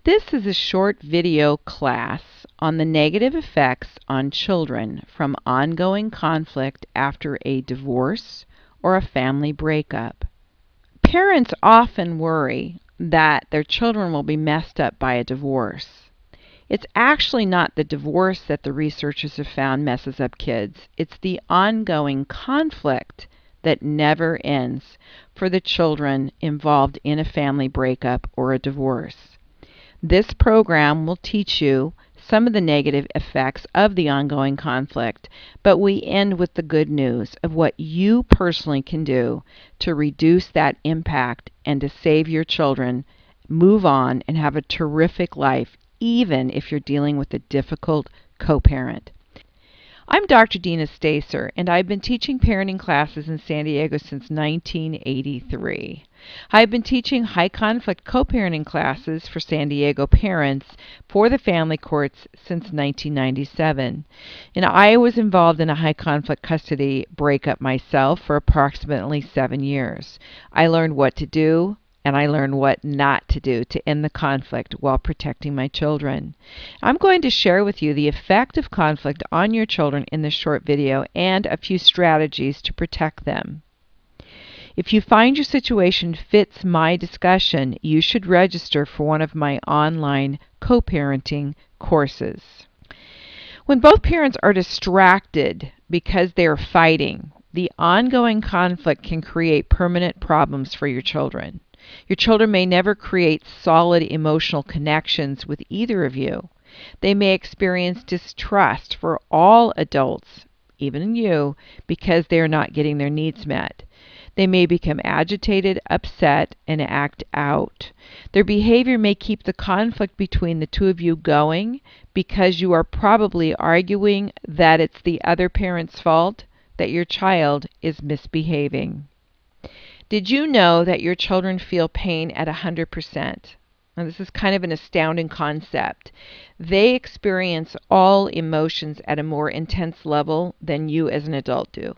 This is a short video class on the negative effects on children from ongoing conflict after a divorce or a family breakup. Parents often worry that their children will be messed up by a divorce. It's actually not the divorce that the researchers have found messes up kids. It's the ongoing conflict that never ends for the children involved in a family breakup or a divorce. This program will teach you some of the negative effects of the ongoing conflict, but we end with the good news of what you personally can do to reduce that impact and to save your children, move on, and have a terrific life, even if you're dealing with a difficult co-parent. I'm Dr. Deena Stacer, and I've been teaching parenting classes in San Diego since 1983. I've been teaching high-conflict co-parenting classes for San Diego parents for the family courts since 1997. And I was involved in a high-conflict custody breakup myself for approximately 7 years. I learned what to do, and I learned what not to do to end the conflict while protecting my children. I'm going to share with you the effect of conflict on your children in this short video and a few strategies to protect them. If you find your situation fits my discussion, you should register for one of my online co-parenting courses. When both parents are distracted because they are fighting, the ongoing conflict can create permanent problems for your children. Your children may never create solid emotional connections with either of you. They may experience distrust for all adults, even you, because they are not getting their needs met. They may become agitated, upset, and act out. Their behavior may keep the conflict between the two of you going because you are probably arguing that it's the other parent's fault that your child is misbehaving. Did you know that your children feel pain at 100%? Now, this is kind of an astounding concept. They experience all emotions at a more intense level than you as an adult do.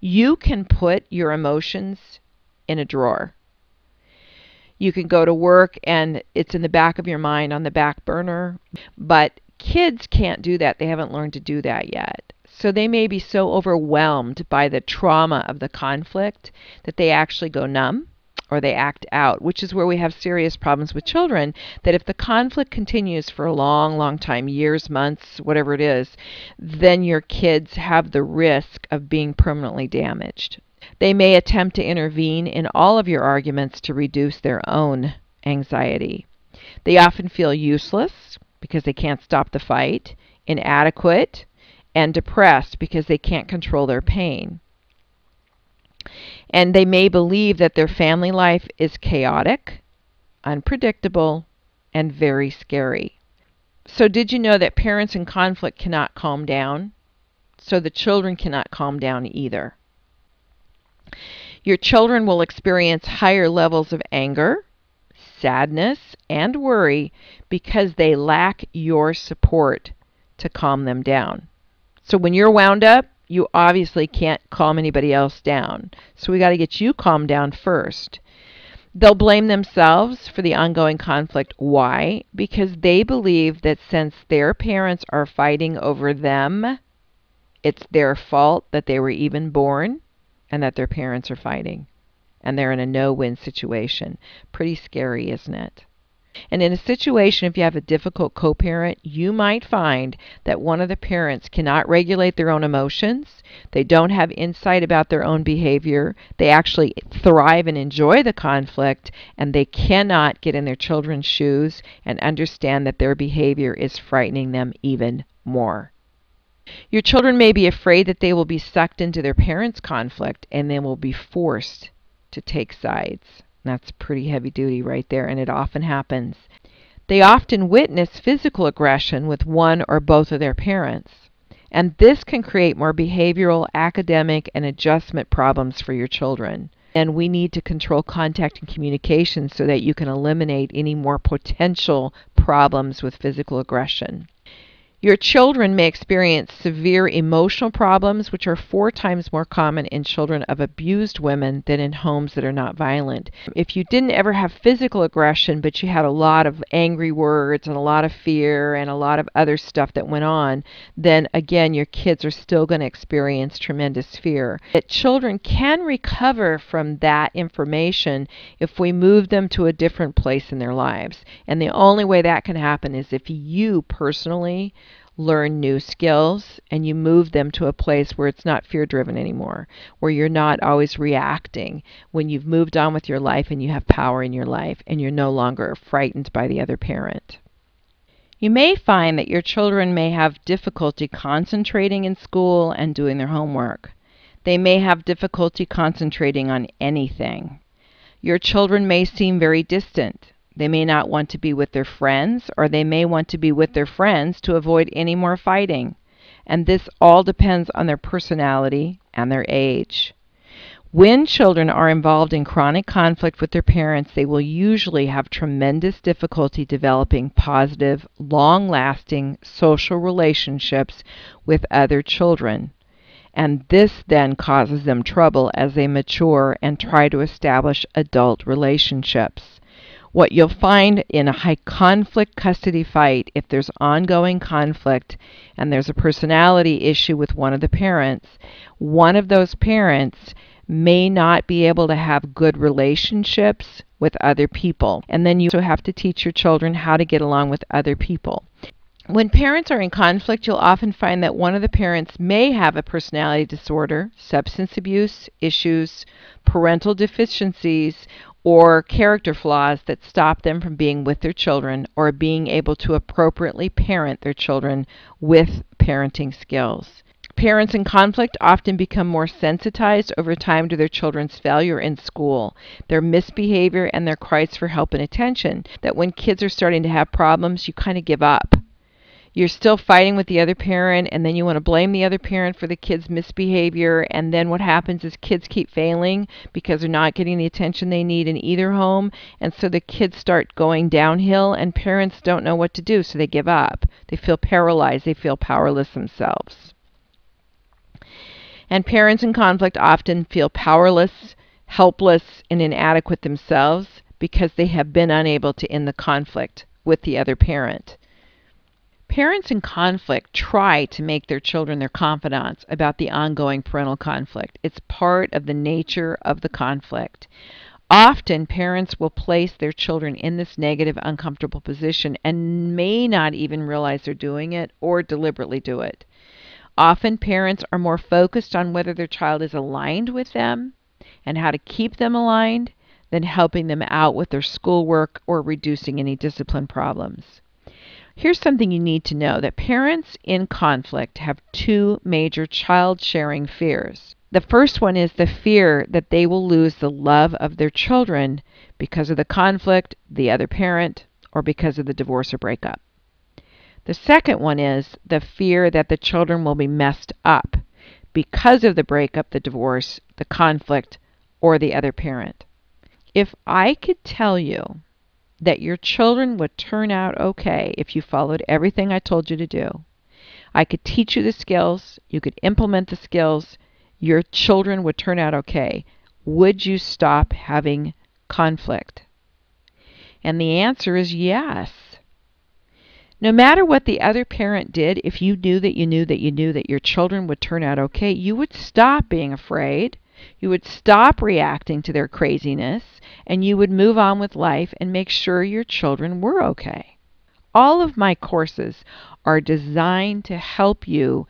You can put your emotions in a drawer. You can go to work and it's in the back of your mind on the back burner, but kids can't do that. They haven't learned to do that yet. So they may be so overwhelmed by the trauma of the conflict that they actually go numb or they act out, which is where we have serious problems with children, that if the conflict continues for a long, long time, years, months, whatever it is, then your kids have the risk of being permanently damaged. They may attempt to intervene in all of your arguments to reduce their own anxiety. They often feel useless because they can't stop the fight, inadequate, and depressed because they can't control their pain. And they may believe that their family life is chaotic, unpredictable, and very scary. So did you know that parents in conflict cannot calm down? So the children cannot calm down either. Your children will experience higher levels of anger, sadness, and worry because they lack your support to calm them down. So when you're wound up, you obviously can't calm anybody else down. So we got to get you calmed down first. They'll blame themselves for the ongoing conflict. Why? Because they believe that since their parents are fighting over them, it's their fault that they were even born and that their parents are fighting. And they're in a no-win situation. Pretty scary, isn't it? And in a situation, if you have a difficult co-parent, you might find that one of the parents cannot regulate their own emotions. They don't have insight about their own behavior. They actually thrive and enjoy the conflict, and they cannot get in their children's shoes and understand that their behavior is frightening them even more. Your children may be afraid that they will be sucked into their parents' conflict and they will be forced to take sides. That's pretty heavy duty right there, and it often happens. They often witness physical aggression with one or both of their parents, and this can create more behavioral, academic, and adjustment problems for your children. And we need to control contact and communication so that you can eliminate any more potential problems with physical aggression. Your children may experience severe emotional problems, which are 4 times more common in children of abused women than in homes that are not violent. If you didn't ever have physical aggression, but you had a lot of angry words and a lot of fear and a lot of other stuff that went on, then again, your kids are still going to experience tremendous fear. That children can recover from that information if we move them to a different place in their lives. And the only way that can happen is if you personally learn new skills and you move them to a place where it's not fear-driven anymore, where you're not always reacting, when you've moved on with your life and you have power in your life and you're no longer frightened by the other parent. You may find that your children may have difficulty concentrating in school and doing their homework. They may have difficulty concentrating on anything. Your children may seem very distant. They may not want to be with their friends, or they may want to be with their friends to avoid any more fighting. And this all depends on their personality and their age. When children are involved in chronic conflict with their parents, they will usually have tremendous difficulty developing positive, long-lasting social relationships with other children. And this then causes them trouble as they mature and try to establish adult relationships. What you'll find in a high conflict custody fight, if there's ongoing conflict and there's a personality issue with one of the parents, one of those parents may not be able to have good relationships with other people. And then you also have to teach your children how to get along with other people. When parents are in conflict, you'll often find that one of the parents may have a personality disorder, substance abuse issues, parental deficiencies, or character flaws that stop them from being with their children or being able to appropriately parent their children with parenting skills. Parents in conflict often become more sensitized over time to their children's failure in school, their misbehavior, and their cries for help and attention, that when kids are starting to have problems, you kind of give up. You're still fighting with the other parent, and then you want to blame the other parent for the kid's misbehavior, and then what happens is kids keep failing because they're not getting the attention they need in either home, and so the kids start going downhill, and parents don't know what to do, so they give up. They feel paralyzed. They feel powerless themselves. And parents in conflict often feel powerless, helpless, and inadequate themselves because they have been unable to end the conflict with the other parent. Parents in conflict try to make their children their confidants about the ongoing parental conflict. It's part of the nature of the conflict. Often, parents will place their children in this negative, uncomfortable position and may not even realize they're doing it or deliberately do it. Often, parents are more focused on whether their child is aligned with them and how to keep them aligned than helping them out with their schoolwork or reducing any discipline problems. Here's something you need to know, that parents in conflict have 2 major child-sharing fears. The first one is the fear that they will lose the love of their children because of the conflict, the other parent, or because of the divorce or breakup. The second one is the fear that the children will be messed up because of the breakup, the divorce, the conflict, or the other parent. If I could tell you that your children would turn out okay if you followed everything I told you to do, I could teach you the skills, you could implement the skills, your children would turn out okay, would you stop having conflict? And the answer is yes. No matter what the other parent did, if you knew that you knew that you knew that your children would turn out okay, you would stop being afraid. You would stop reacting to their craziness, and you would move on with life and make sure your children were okay. All of my courses are designed to help you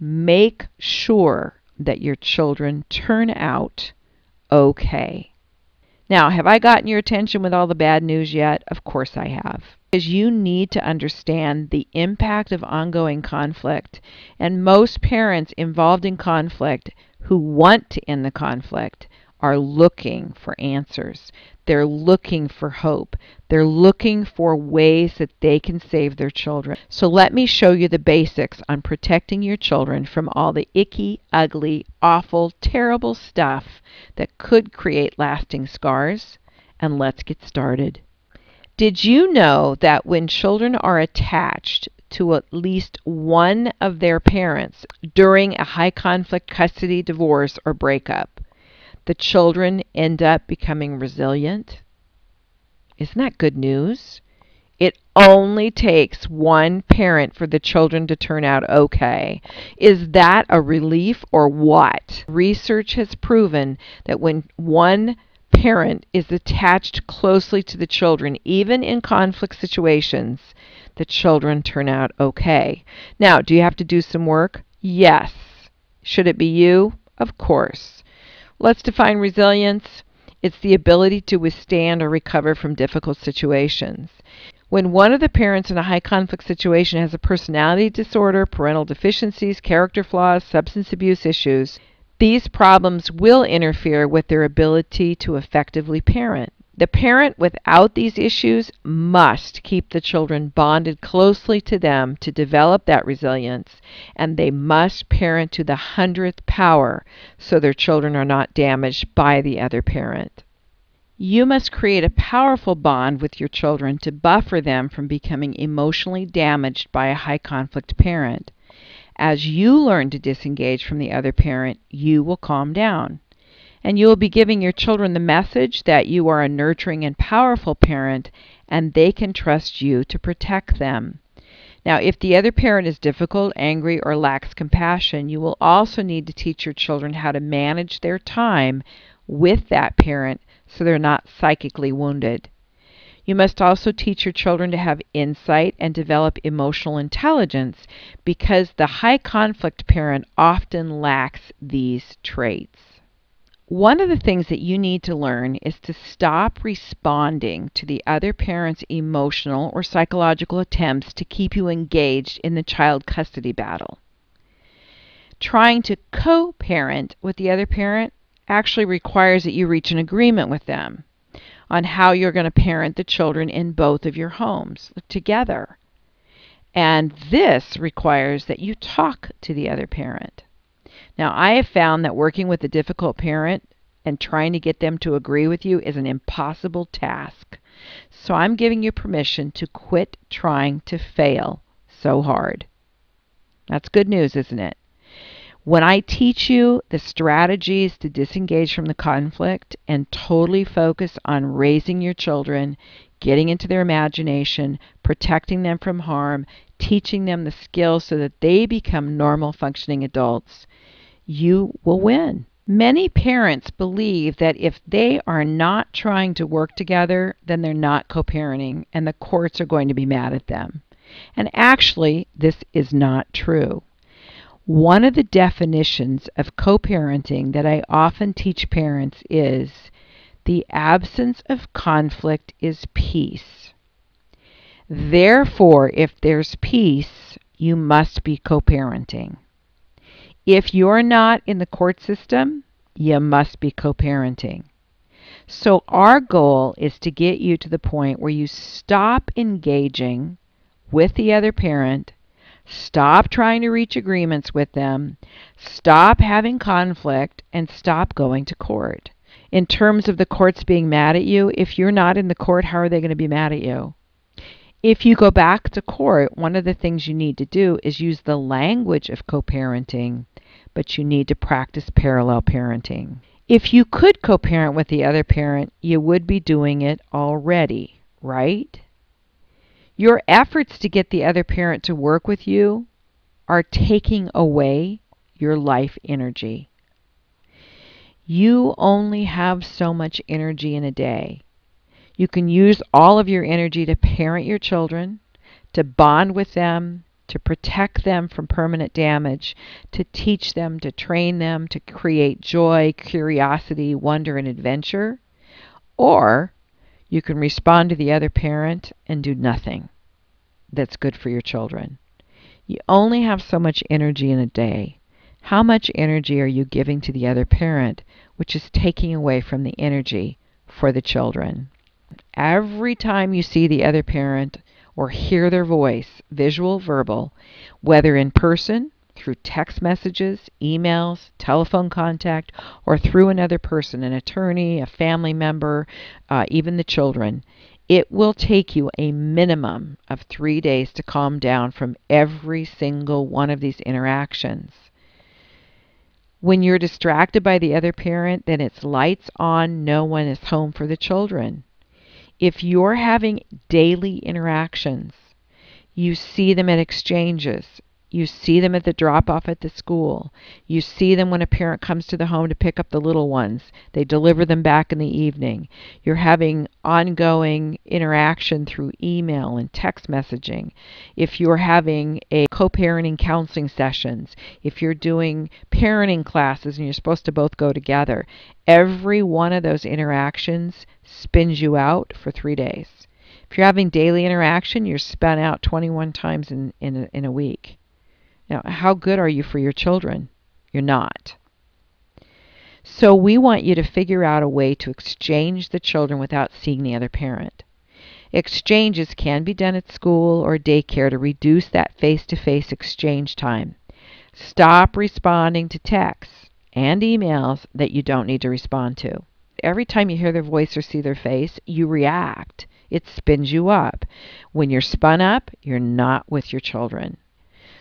make sure that your children turn out okay. Now, have I gotten your attention with all the bad news yet? Of course I have. Because you need to understand the impact of ongoing conflict, and most parents involved in conflict who want to end the conflict are looking for answers. They're looking for hope. They're looking for ways that they can save their children. So let me show you the basics on protecting your children from all the icky, ugly, awful, terrible stuff that could create lasting scars. And let's get started. Did you know that when children are attached to at least one of their parents during a high conflict custody divorce or breakup, the children end up becoming resilient. Isn't that good news? It only takes one parent for the children to turn out okay. Is that a relief or what? Research has proven that when one parent is attached closely to the children, even in conflict situations, the children turn out okay. Now, do you have to do some work? Yes. Should it be you? Of course. Let's define resilience. It's the ability to withstand or recover from difficult situations. When one of the parents in a high conflict situation has a personality disorder, parental deficiencies, character flaws, substance abuse issues, these problems will interfere with their ability to effectively parent. The parent without these issues must keep the children bonded closely to them to develop that resilience, and they must parent to the 100th power so their children are not damaged by the other parent. You must create a powerful bond with your children to buffer them from becoming emotionally damaged by a high conflict parent. As you learn to disengage from the other parent, you will calm down. And you will be giving your children the message that you are a nurturing and powerful parent, and they can trust you to protect them. Now, if the other parent is difficult, angry, or lacks compassion, you will also need to teach your children how to manage their time with that parent so they're not psychically wounded. You must also teach your children to have insight and develop emotional intelligence because the high conflict parent often lacks these traits. One of the things that you need to learn is to stop responding to the other parent's emotional or psychological attempts to keep you engaged in the child custody battle. Trying to co-parent with the other parent actually requires that you reach an agreement with them on how you're going to parent the children in both of your homes together. And this requires that you talk to the other parent. Now, I have found that working with a difficult parent and trying to get them to agree with you is an impossible task. So I'm giving you permission to quit trying to fail so hard. That's good news, isn't it? When I teach you the strategies to disengage from the conflict and totally focus on raising your children, getting into their imagination, protecting them from harm, teaching them the skills so that they become normal functioning adults, you will win. Many parents believe that if they are not trying to work together, then they're not co-parenting and the courts are going to be mad at them. And actually, this is not true. One of the definitions of co-parenting that I often teach parents is the absence of conflict is peace. Therefore, if there's peace, you must be co-parenting. If you're not in the court system, you must be co-parenting. So our goal is to get you to the point where you stop engaging with the other parent, stop trying to reach agreements with them, stop having conflict, and stop going to court. In terms of the courts being mad at you, if you're not in the court, how are they going to be mad at you? If you go back to court, one of the things you need to do is use the language of co-parenting, but you need to practice parallel parenting. If you could co-parent with the other parent, you would be doing it already, right? Your efforts to get the other parent to work with you are taking away your life energy. You only have so much energy in a day. You can use all of your energy to parent your children, to bond with them, to protect them from permanent damage, to teach them, to train them, to create joy, curiosity, wonder, and adventure. Or you can respond to the other parent and do nothing that's good for your children. You only have so much energy in a day. How much energy are you giving to the other parent, which is taking away from the energy for the children? Every time you see the other parent or hear their voice, visual, verbal, whether in person, through text messages, emails, telephone contact, or through another person, an attorney, a family member, even the children, It will take you a minimum of 3 days to calm down from every single one of these interactions. When you're distracted by the other parent, then it's lights on, no one is home for the children. If you're having daily interactions, you see them at exchanges, you see them at the drop-off at the school, you see them when a parent comes to the home to pick up the little ones, they deliver them back in the evening. You're having ongoing interaction through email and text messaging. If you're having a co-parenting counseling sessions, if you're doing parenting classes and you're supposed to both go together, every one of those interactions spins you out for 3 days. If you're having daily interaction, you're spun out 21 times in a week. Now, how good are you for your children? You're not. So we want you to figure out a way to exchange the children without seeing the other parent. Exchanges can be done at school or daycare to reduce that face-to-face exchange time. Stop responding to texts and emails that you don't need to respond to. Every time you hear their voice or see their face, you react. It spins you up. When you're spun up, you're not with your children.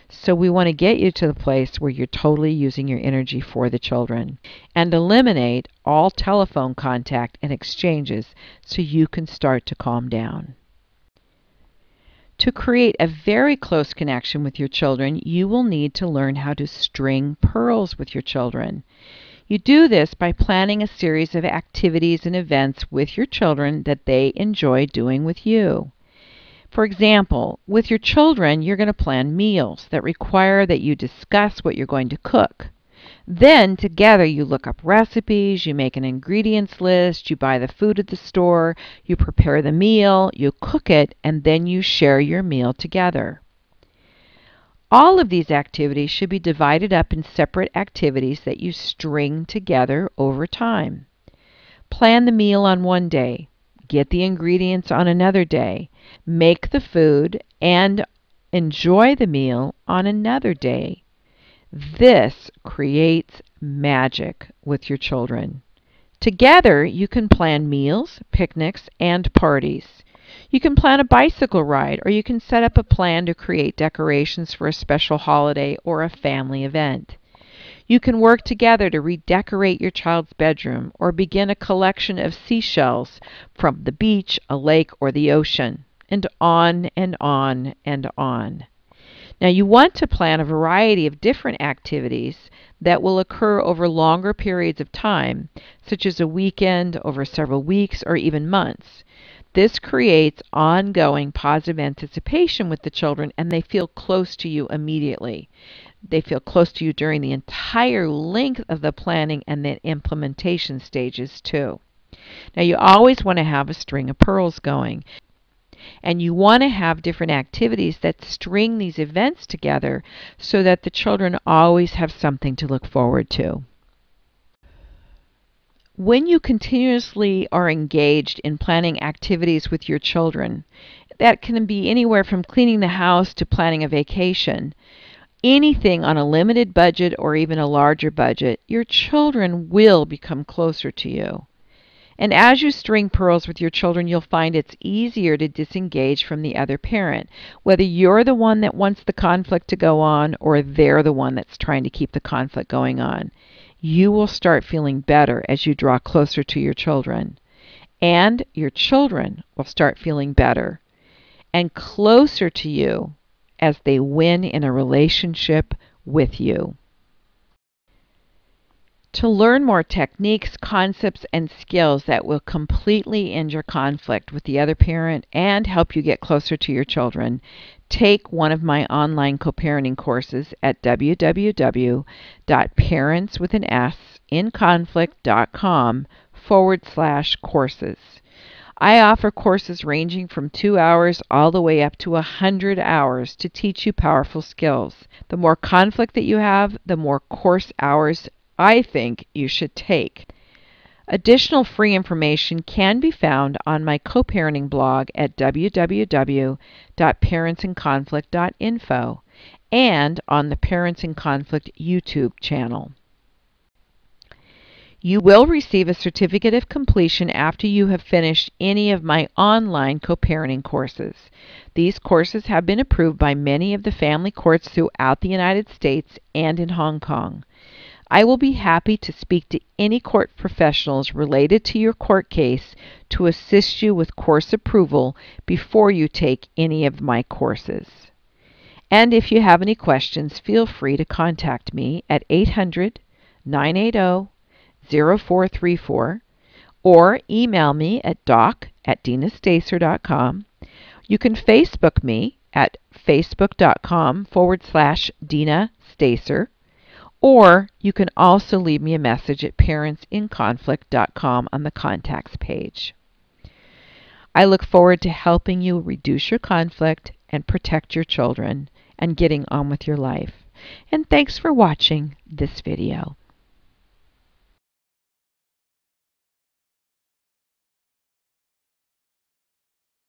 So we want to get you to the place where you're totally using your energy for the children and eliminate all telephone contact and exchanges so you can start to calm down. To create a very close connection with your children, you will need to learn how to string pearls with your children. You do this by planning a series of activities and events with your children that they enjoy doing with you. For example, with your children, you're going to plan meals that require that you discuss what you're going to cook. Then, together, you look up recipes, you make an ingredients list, you buy the food at the store, you prepare the meal, you cook it, and then you share your meal together. All of these activities should be divided up in separate activities that you string together over time. Plan the meal on one day. Get the ingredients on another day. Make the food and enjoy the meal on another day. This creates magic with your children. Together, you can plan meals, picnics, and parties. You can plan a bicycle ride, or you can set up a plan to create decorations for a special holiday or a family event. You can work together to redecorate your child's bedroom or begin a collection of seashells from the beach, a lake, or the ocean, and on and on and on. Now, you want to plan a variety of different activities that will occur over longer periods of time, such as a weekend, over several weeks, or even months. This creates ongoing positive anticipation with the children, and they feel close to you immediately. They feel close to you during the entire length of the planning and the implementation stages too. Now, you always want to have a string of pearls going. And you want to have different activities that string these events together so that the children always have something to look forward to. When you continuously are engaged in planning activities with your children, that can be anywhere from cleaning the house to planning a vacation, anything on a limited budget or even a larger budget, your children will become closer to you. And as you string pearls with your children, you'll find it's easier to disengage from the other parent, whether you're the one that wants the conflict to go on or they're the one that's trying to keep the conflict going on. You will start feeling better as you draw closer to your children. And your children will start feeling better and closer to you as they win in a relationship with you. To learn more techniques, concepts, and skills that will completely end your conflict with the other parent and help you get closer to your children, take one of my online co-parenting courses at www.parentswithansinconflict.com/courses. I offer courses ranging from 2 hours all the way up to 100 hours to teach you powerful skills. The more conflict that you have, the more course hours I think you should take. Additional free information can be found on my co-parenting blog at www.parentsinconflict.info and on the Parents in Conflict YouTube channel. You will receive a certificate of completion after you have finished any of my online co-parenting courses. These courses have been approved by many of the family courts throughout the United States and in Hong Kong. I will be happy to speak to any court professionals related to your court case to assist you with course approval before you take any of my courses. And if you have any questions, feel free to contact me at 800-980-0434 or email me at doc@deenastacer.com. You can Facebook me at facebook.com/Deena Stacer, or you can also leave me a message at parentsinconflict.com on the contacts page. I look forward to helping you reduce your conflict and protect your children and getting on with your life. And thanks for watching this video.